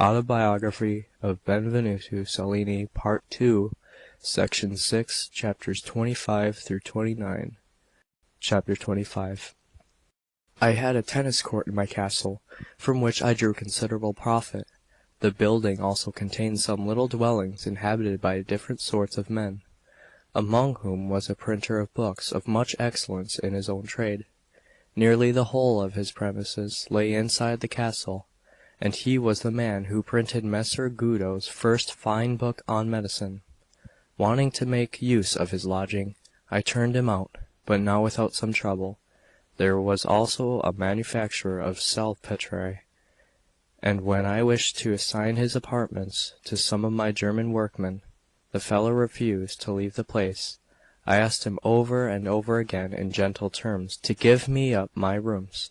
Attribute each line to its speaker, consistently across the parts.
Speaker 1: Autobiography of Benvenuto Cellini, Part 2, Section 6, Chapters 25 through 29. Chapter 25. I had a tennis court in my castle, from which I drew considerable profit. The building also contained some little dwellings inhabited by different sorts of men, among whom was a printer of books of much excellence in his own trade. Nearly the whole of his premises lay inside the castle, and he was the man who printed Messer Guido's first fine book on medicine. Wanting to make use of his lodging, I turned him out, but not without some trouble. There was also a manufacturer of saltpetre, and when I wished to assign his apartments to some of my German workmen, the fellow refused to leave the place. I asked him over and over again in gentle terms to give me up my rooms,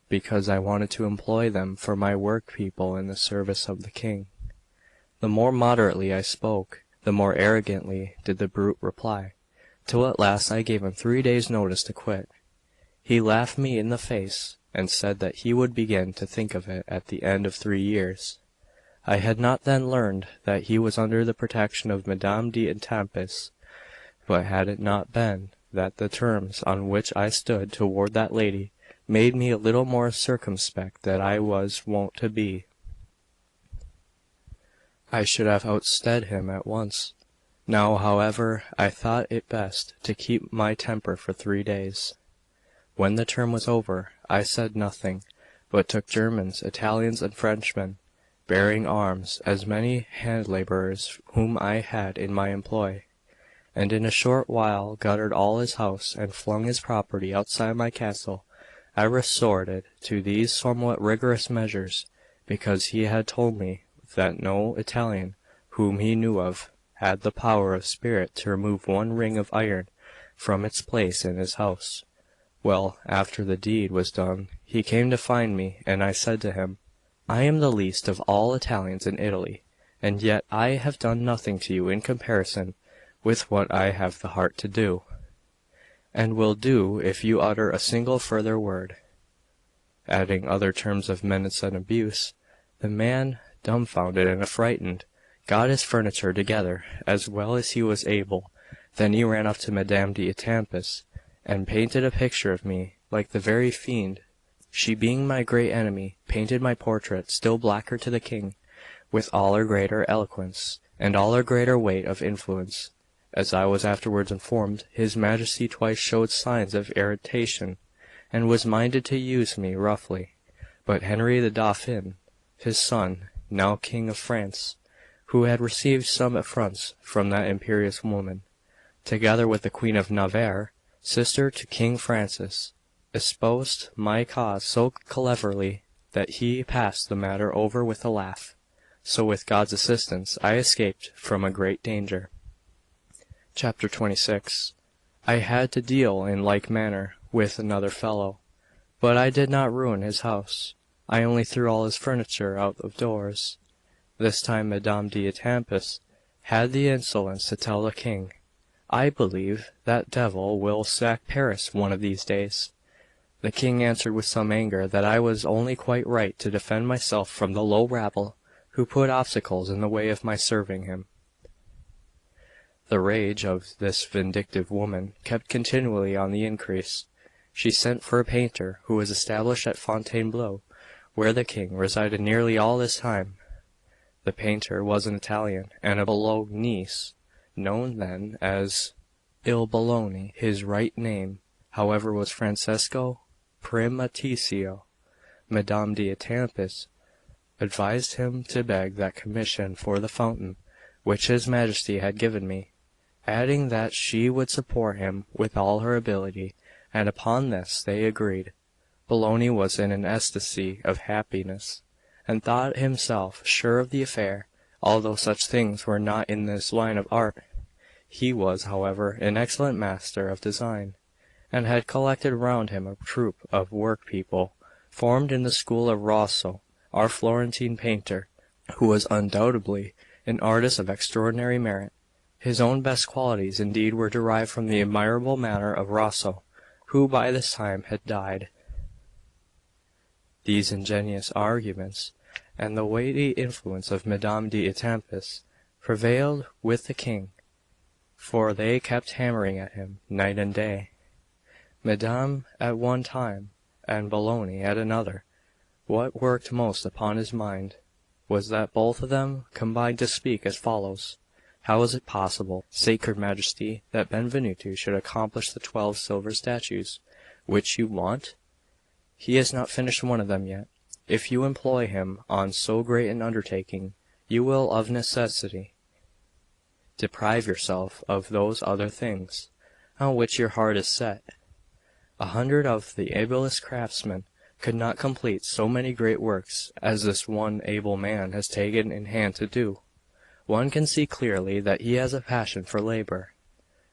Speaker 1: because I wanted to employ them for my work people in the service of the king. The more moderately I spoke, the more arrogantly did the brute reply, till at last I gave him 3 days' notice to quit. He laughed me in the face, and said that he would begin to think of it at the end of 3 years. I had not then learned that he was under the protection of Madame d'Etampes, but had it not been that the terms on which I stood toward that lady made me a little more circumspect than I was wont to be, I should have outstead him at once. Now, however, I thought it best to keep my temper for 3 days. When the term was over, I said nothing, but took Germans, Italians, and Frenchmen, bearing arms, as many hand-labourers whom I had in my employ, and in a short while guttered all his house and flung his property outside my castle. I resorted to these somewhat rigorous measures, because he had told me that no Italian whom he knew of had the power of spirit to remove one ring of iron from its place in his house. Well, after the deed was done, he came to find me, and I said to him, "I am the least of all Italians in Italy, and yet I have done nothing to you in comparison with what I have the heart to do, and will do if you utter a single further word." Adding other terms of menace and abuse, the man, dumbfounded and affrighted, got his furniture together as well as he was able. Then he ran up to Madame d'Etampes, and painted a picture of me like the very fiend. She, being my great enemy, painted my portrait still blacker to the king, with all her greater eloquence, and all her greater weight of influence. As I was afterwards informed, his Majesty twice showed signs of irritation, and was minded to use me roughly. But Henry the Dauphin, his son, now King of France, who had received some affronts from that imperious woman, together with the Queen of Navarre, sister to King Francis, espoused my cause so cleverly that he passed the matter over with a laugh. So with God's assistance I escaped from a great danger. Chapter 26. I had to deal in like manner with another fellow, but I did not ruin his house. I only threw all his furniture out of doors. This time Madame d'Etampes had the insolence to tell the king, "I believe that devil will sack Paris one of these days." The king answered with some anger that I was only quite right to defend myself from the low rabble who put obstacles in the way of my serving him. The rage of this vindictive woman kept continually on the increase. She sent for a painter who was established at Fontainebleau, where the king resided nearly all this time. The painter was an Italian, and a Bolognese, known then as Il Bologna. His right name, however, was Francesco Primaticcio. Madame d'Etampes advised him to beg that commission for the fountain which his Majesty had given me, adding that she would support him with all her ability, and upon this they agreed. Bologna was in an ecstasy of happiness, and thought himself sure of the affair, although such things were not in his line of art. He was, however, an excellent master of design, and had collected round him a troop of work-people, formed in the school of Rosso, our Florentine painter, who was undoubtedly an artist of extraordinary merit. His own best qualities, indeed, were derived from the admirable manner of Rosso, who by this time had died. These ingenious arguments and the weighty influence of Madame d'Etampes prevailed with the king, for they kept hammering at him night and day, Madame at one time, and Bologna at another. What worked most upon his mind was that both of them combined to speak as follows: "How is it possible, sacred Majesty, that Benvenuto should accomplish the 12 silver statues which you want? He has not finished one of them yet. If you employ him on so great an undertaking, you will of necessity deprive yourself of those other things on which your heart is set. 100 of the ablest craftsmen could not complete so many great works as this one able man has taken in hand to do. One can see clearly that he has a passion for labor,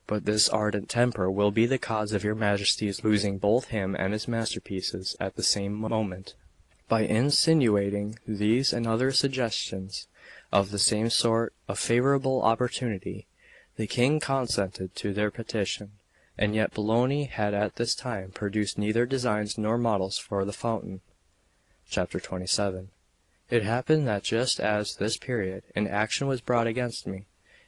Speaker 1: but this ardent temper will be the cause of your Majesty's losing both him and his masterpieces at the same moment." By insinuating these and other suggestions of the same sort, a favorable opportunity, the king consented to their petition, and yet Bologna had at this time produced neither designs nor models for the fountain. Chapter 27. It happened that just as this period an action was brought against me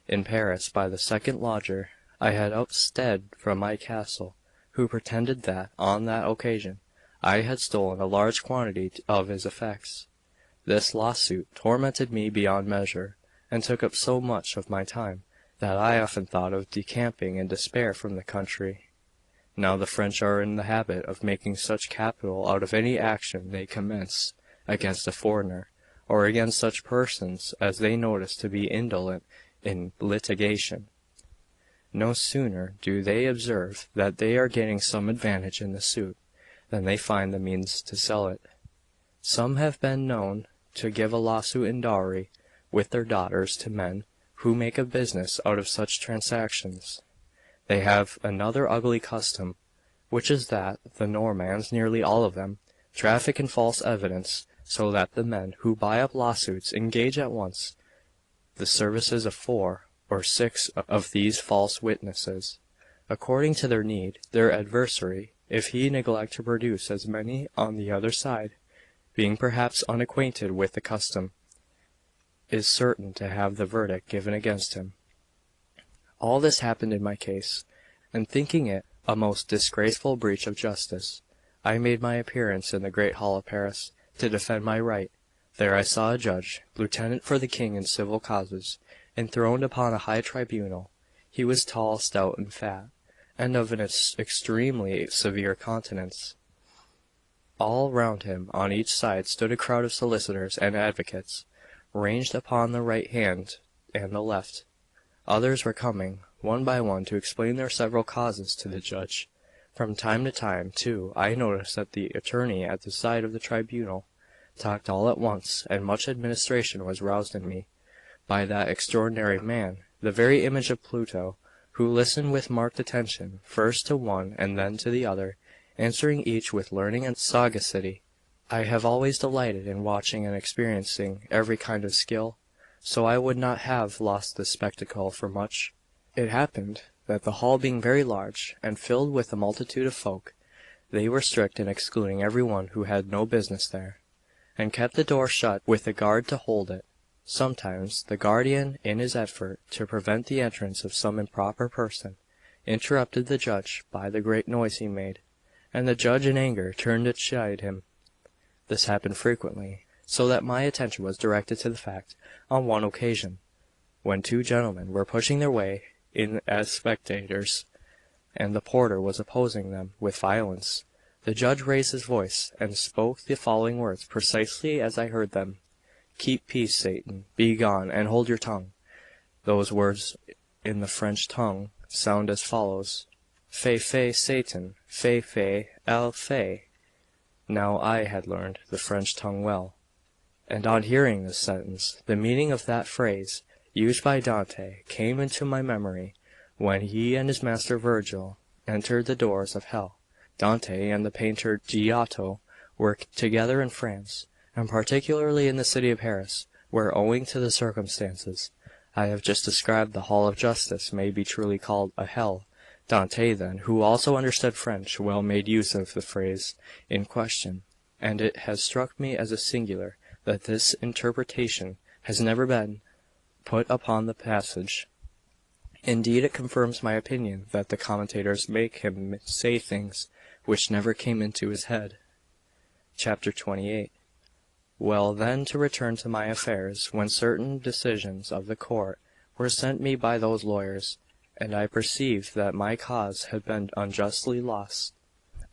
Speaker 1: in Paris by the second lodger I had ousted from my castle, who pretended that, on that occasion, I had stolen a large quantity of his effects. This lawsuit tormented me beyond measure, and took up so much of my time that I often thought of decamping in despair from the country. Now the French are in the habit of making such capital out of any action they commence against a foreigner, or against such persons as they notice to be indolent in litigation. No sooner do they observe that they are getting some advantage in the suit, than they find the means to sell it. Some have been known to give a lawsuit in dowry with their daughters to men who make a business out of such transactions. They have another ugly custom, which is that the Normans, nearly all of them, traffic in false evidence, so that the men who buy up lawsuits engage at once the services of 4 or 6 of these false witnesses, according to their need. Their adversary, if he neglect to produce as many on the other side, being perhaps unacquainted with the custom, is certain to have the verdict given against him. All this happened in my case, and thinking it a most disgraceful breach of justice, I made my appearance in the great hall of Paris to defend my right. There I saw a judge, lieutenant for the king in civil causes, enthroned upon a high tribunal. He was tall, stout, and fat, and of an extremely severe countenance. All round him, on each side, stood a crowd of solicitors and advocates, ranged upon the right hand and the left. Others were coming, one by one, to explain their several causes to the judge. From time to time, too, I noticed that the attorney at the side of the tribunal talked all at once, and much administration was roused in me by that extraordinary man, the very image of Pluto, who listened with marked attention, first to one and then to the other, answering each with learning and sagacity. I have always delighted in watching and experiencing every kind of skill, so I would not have lost this spectacle for much. It happened that the hall being very large, and filled with a multitude of folk, they were strict in excluding every one who had no business there, and kept the door shut with a guard to hold it. Sometimes the guardian, in his effort to prevent the entrance of some improper person, interrupted the judge by the great noise he made, and the judge in anger turned to chide him. This happened frequently, so that my attention was directed to the fact, on one occasion, when 2 gentlemen were pushing their way in as spectators, and the porter was opposing them with violence. The judge raised his voice, and spoke the following words precisely as I heard them: "Keep peace, Satan, be gone, and hold your tongue." Those words in the French tongue sound as follows: "Fais, fais, Satan, fais, fais, elle fait." Now I had learned the French tongue well, and on hearing this sentence, the meaning of that phrase used by Dante came into my memory when he and his master Virgil entered the doors of hell. Dante and the painter Giotto were together in France, and particularly in the city of Paris, where, owing to the circumstances I have just described, the hall of justice may be truly called a hell. Dante, then, who also understood French, well made use of the phrase in question, and it has struck me as singular that this interpretation has never been put upon the passage. Indeed, it confirms my opinion that the commentators make him say things which never came into his head. Chapter 28. Well, then, to return to my affairs, when certain decisions of the court were sent me by those lawyers, and I perceived that my cause had been unjustly lost,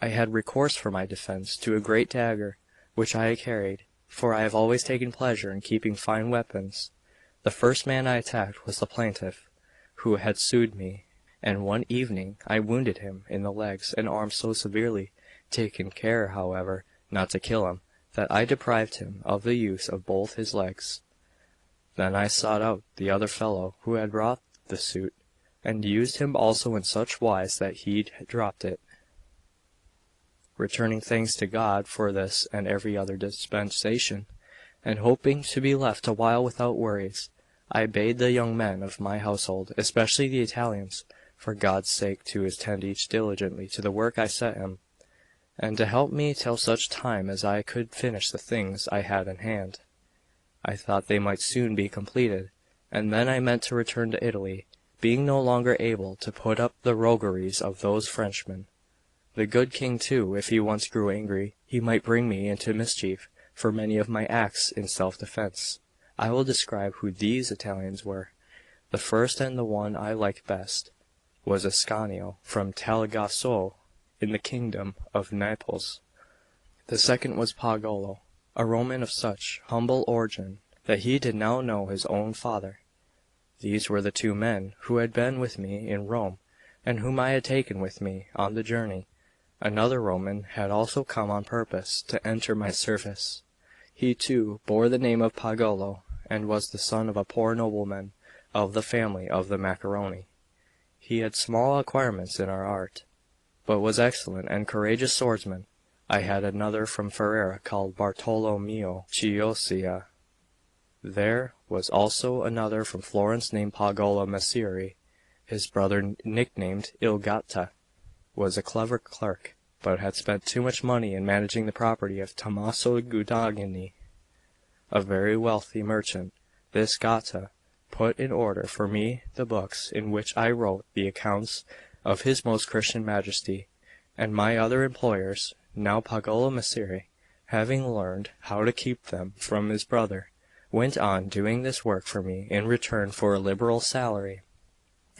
Speaker 1: I had recourse for my defense to a great dagger which I carried, for I have always taken pleasure in keeping fine weapons. The first man I attacked was the plaintiff, who had sued me, and one evening I wounded him in the legs and arms so severely, taking care, however, not to kill him, that I deprived him of the use of both his legs. Then I sought out the other fellow who had brought the suit, and used him also in such wise that he dropped it. Returning thanks to God for this and every other dispensation, and hoping to be left a while without worries, I bade the young men of my household, especially the Italians, for God's sake to attend each diligently to the work I set him, and to help me till such time as I could finish the things I had in hand. I thought they might soon be completed, and then I meant to return to Italy, being no longer able to put up the rogueries of those Frenchmen. The good king, too, if he once grew angry, he might bring me into mischief for many of my acts in self-defense. I will describe who these Italians were. The first, and the one I liked best, was Ascanio from Tagliacozzo in the kingdom of Naples. The second was Pagolo, a Roman of such humble origin that he did now know his own father. These were the two men who had been with me in Rome, and whom I had taken with me on the journey. Another Roman had also come on purpose to enter my service. He, too, bore the name of Pagolo, and was the son of a poor nobleman of the family of the Marcone. He had small acquirements in our art, but was excellent and courageous swordsman. I had another from Ferrara called Bartolomeo Chioscia. There was also another from Florence named Pagolo Messeri. His brother, nicknamed Il Gatta, was a clever clerk, but had spent too much money in managing the property of Tommaso Guadagni, a very wealthy merchant. This Gatta put in order for me the books in which I wrote the accounts of his most Christian Majesty, and my other employers. Now Pagolo Messeri, having learned how to keep them from his brother, went on doing this work for me in return for a liberal salary.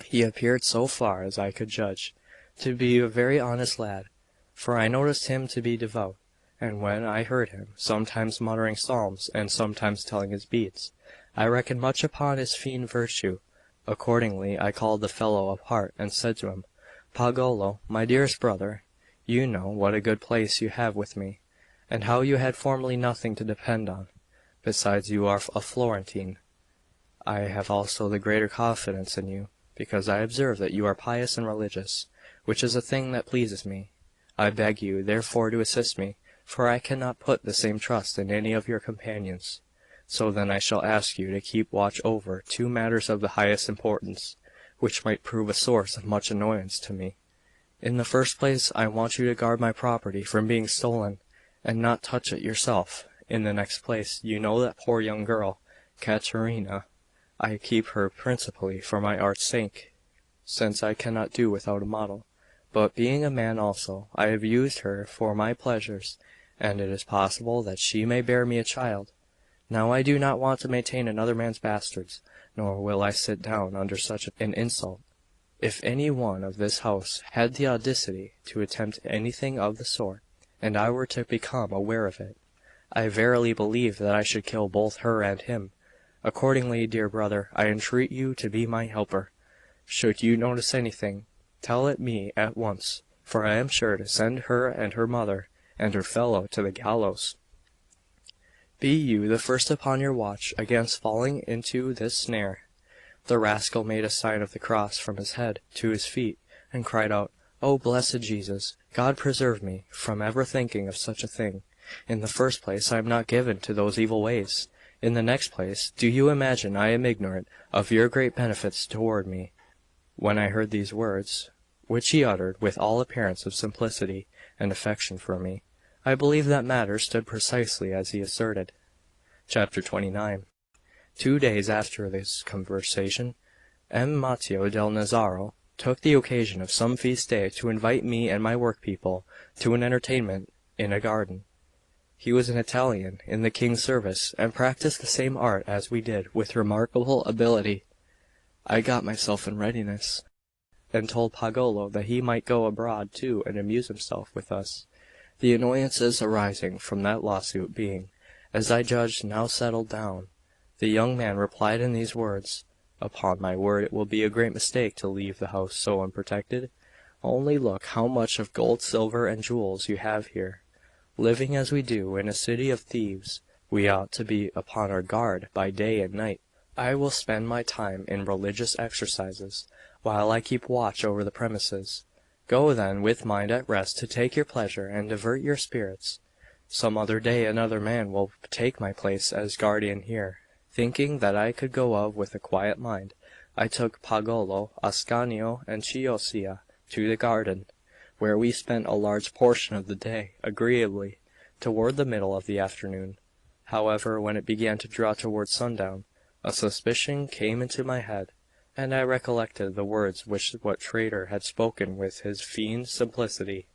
Speaker 1: He appeared, so far as I could judge, to be a very honest lad, for I noticed him to be devout, and when I heard him sometimes muttering psalms and sometimes telling his beads, I reckoned much upon his fine virtue. Accordingly I called the fellow apart and said to him, "Pagolo, my dearest brother, you know what a good place you have with me, and how you had formerly nothing to depend on. Besides, you are a Florentine. I have also the greater confidence in you, because I observe that you are pious and religious, which is a thing that pleases me. I beg you, therefore, to assist me, for I cannot put the same trust in any of your companions. So then I shall ask you to keep watch over two matters of the highest importance, which might prove a source of much annoyance to me. In the first place, I want you to guard my property from being stolen, and not touch it yourself. In the next place, you know that poor young girl, Caterina. I keep her principally for my art's sake, since I cannot do without a model. But being a man also, I have used her for my pleasures, and it is possible that she may bear me a child. Now I do not want to maintain another man's bastards, nor will I sit down under such an insult. If any one of this house had the audacity to attempt anything of the sort, and I were to become aware of it, I verily believe that I should kill both her and him. Accordingly, dear brother, I entreat you to be my helper. Should you notice anything, tell it me at once, for I am sure to send her and her mother and her fellow to the gallows. Be you the first upon your watch against falling into this snare." The rascal made a sign of the cross from his head to his feet, and cried out, "O blessed Jesus, God preserve me from ever thinking of such a thing. In the first place, I am not given to those evil ways. In the next place, do you imagine I am ignorant of your great benefits toward me?" When I heard these words, which he uttered with all appearance of simplicity and affection for me, I believed that matters stood precisely as he asserted. Chapter 29. 2 days after this conversation, M. Matteo del Nazaro took the occasion of some feast day to invite me and my work-people to an entertainment in a garden. He was an Italian in the king's service, and practised the same art as we did with remarkable ability. I got myself in readiness, and told Pagolo that he might go abroad too and amuse himself with us, the annoyances arising from that lawsuit being, as I judged, now settled down. The young man replied in these words: "Upon my word, it will be a great mistake to leave the house so unprotected. Only look how much of gold, silver, and jewels you have here. Living as we do in a city of thieves, we ought to be upon our guard by day and night. I will spend my time in religious exercises, while I keep watch over the premises. Go then with mind at rest to take your pleasure and divert your spirits. Some other day another man will take my place as guardian here." Thinking that I could go of with a quiet mind, I took Pagolo, Ascanio, and Chioccia to the garden, where we spent a large portion of the day agreeably. Toward the middle of the afternoon, however, when it began to draw towards sundown, a suspicion came into my head, and I recollected the words which what traitor had spoken with his feigned simplicity.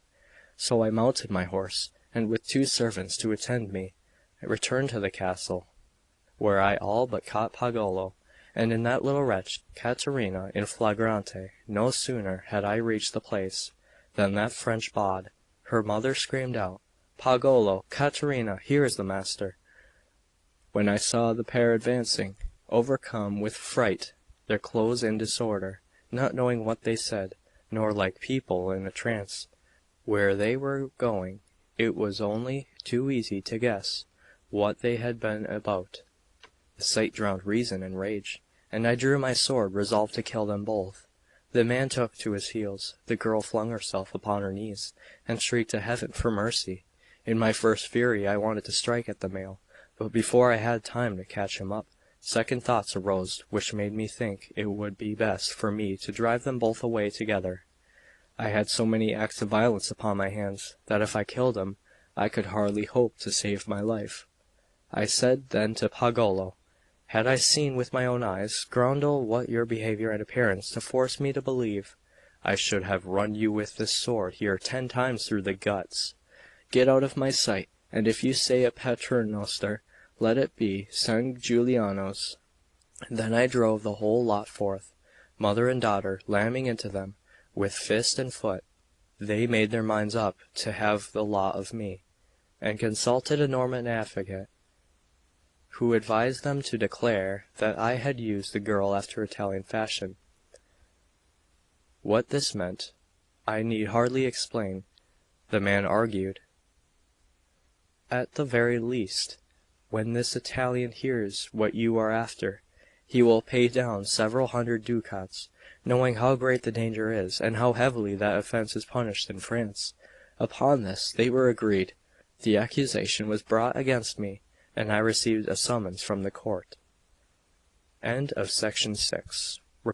Speaker 1: So I mounted my horse, and with 2 servants to attend me, I returned to the castle, where I all but caught Pagolo, and in that little wretch, Caterina, in flagrante. No sooner had I reached the place than that French bawd, her mother, screamed out, "Pagolo, Caterina, here is the master." When I saw the pair advancing, overcome with fright, their clothes in disorder, not knowing what they said, nor like people in a trance, where they were going, it was only too easy to guess what they had been about. The sight drowned reason in rage, and I drew my sword, resolved to kill them both. The man took to his heels. The girl flung herself upon her knees, and shrieked to heaven for mercy. In my first fury I wanted to strike at the male, but before I had time to catch him up, second thoughts arose which made me think it would be best for me to drive them both away together. I had so many acts of violence upon my hands, that if I killed him, I could hardly hope to save my life. I said then to Pagolo, "Had I seen with my own eyes, Grundle, what your behaviour and appearance to force me to believe, I should have run you with this sword here 10 times through the guts. Get out of my sight, and if you say a paternoster, let it be San Giuliano's." Then I drove the whole lot forth, mother and daughter lambing into them, with fist and foot. They made their minds up to have the law of me, and consulted a Norman advocate, who advised them to declare that I had used the girl after Italian fashion. What this meant, I need hardly explain. The man argued, "At the very least, when this Italian hears what you are after, he will pay down several hundred ducats, knowing how great the danger is, and how heavily that offence is punished in France." Upon this they were agreed. The accusation was brought against me, and I received a summons from the court. Section 6.